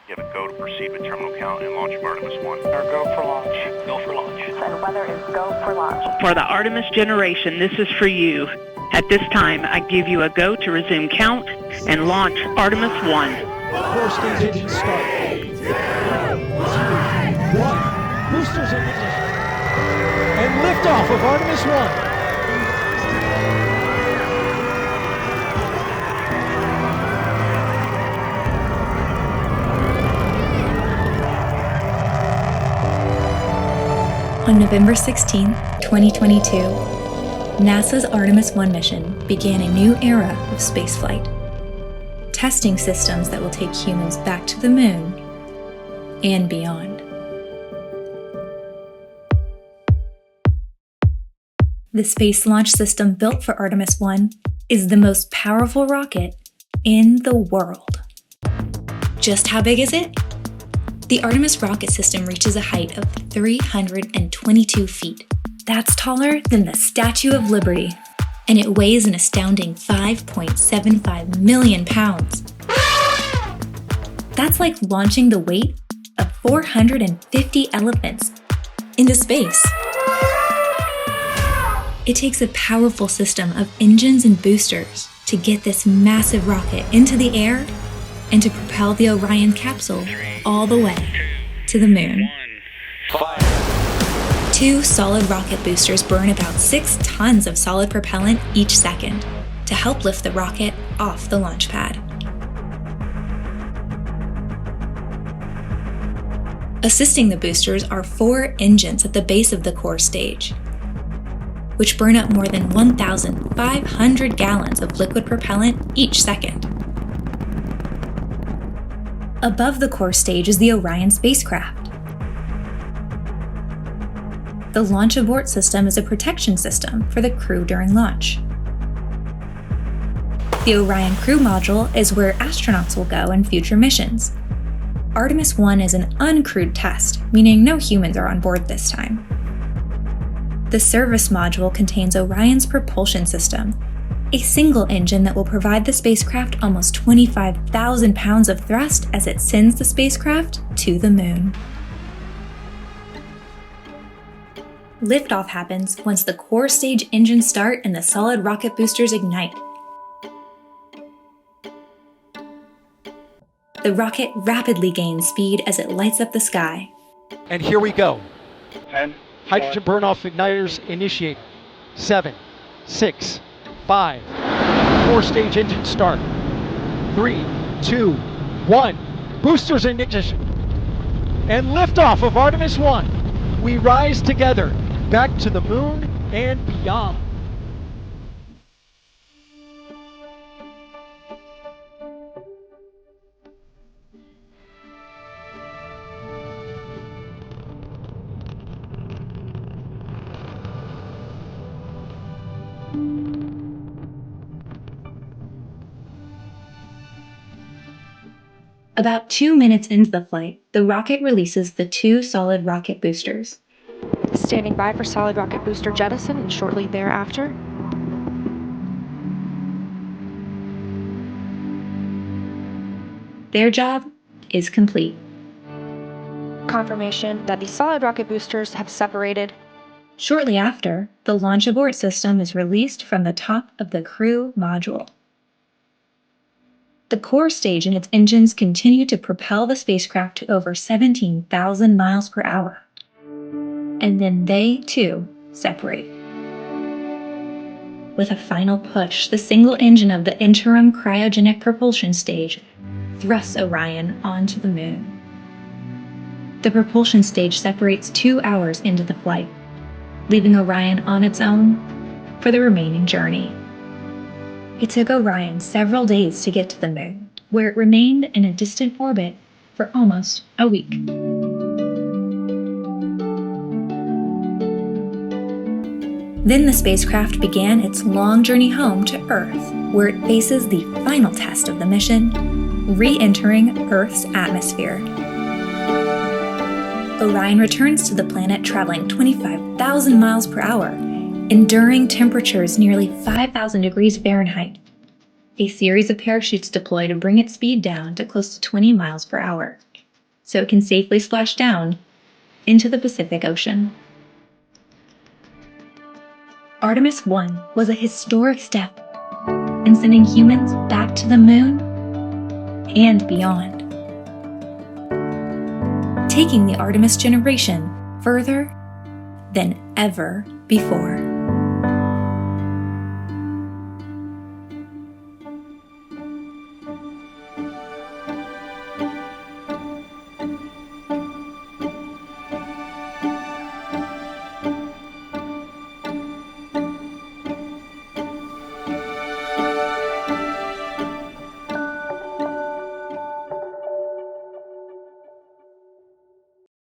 You have a go to proceed with terminal count and launch of Artemis I. Or go for launch. Go for launch. And weather is go for launch. For the Artemis generation, this is for you. At this time, I give you a go to resume count and launch Artemis I. Core stage engine start. 3, 2, 1. Boosters in ignition. And liftoff of Artemis I. On November 16, 2022, NASA's Artemis I mission began a new era of spaceflight, testing systems that will take humans back to the moon and beyond. The Space Launch System built for Artemis I is the most powerful rocket in the world. Just how big is it? The Artemis rocket system reaches a height of 322 feet. That's taller than the Statue of Liberty, and it weighs an astounding 5.75 million pounds. That's like launching the weight of 450 elephants into space. It takes a powerful system of engines and boosters to get this massive rocket into the air and to propel the Orion capsule all the way to the moon. Fire. 2 solid rocket boosters burn about 6 tons of solid propellant each second to help lift the rocket off the launch pad. Assisting the boosters are 4 engines at the base of the core stage, which burn up more than 1,500 gallons of liquid propellant each second. Above the core stage is the Orion spacecraft. The launch abort system is a protection system for the crew during launch. The Orion crew module is where astronauts will go in future missions. Artemis I is an uncrewed test, meaning no humans are on board this time. The service module contains Orion's propulsion system, a single engine that will provide the spacecraft almost 25,000 pounds of thrust as it sends the spacecraft to the moon. Liftoff happens once the core stage engines start and the solid rocket boosters ignite. The rocket rapidly gains speed as it lights up the sky. And here we go. 10. Hydrogen burn-off igniters initiate. 7, 6, 5. Core stage engine start. 3, 2, 1. Boosters in ignition. And liftoff of Artemis I. We rise together back to the moon and beyond. About 2 minutes into the flight, the rocket releases the 2 solid rocket boosters. Standing by for solid rocket booster jettison and shortly thereafter. Their job is complete. Confirmation that the solid rocket boosters have separated. Shortly after, the launch abort system is released from the top of the crew module. The core stage and its engines continue to propel the spacecraft to over 17,000 miles per hour. And then they, too, separate. With a final push, the single engine of the interim cryogenic propulsion stage thrusts Orion onto the moon. The propulsion stage separates 2 hours into the flight, leaving Orion on its own for the remaining journey. It took Orion several days to get to the moon, where it remained in a distant orbit for almost a week. Then the spacecraft began its long journey home to Earth, where it faces the final test of the mission, re-entering Earth's atmosphere. Orion returns to the planet traveling 25,000 miles per hour, enduring temperatures nearly 5,000 degrees Fahrenheit. A series of parachutes deploy to bring its speed down to close to 20 miles per hour. so it can safely splash down into the Pacific Ocean. Artemis I was a historic step in sending humans back to the moon and beyond, taking the Artemis generation further than ever before.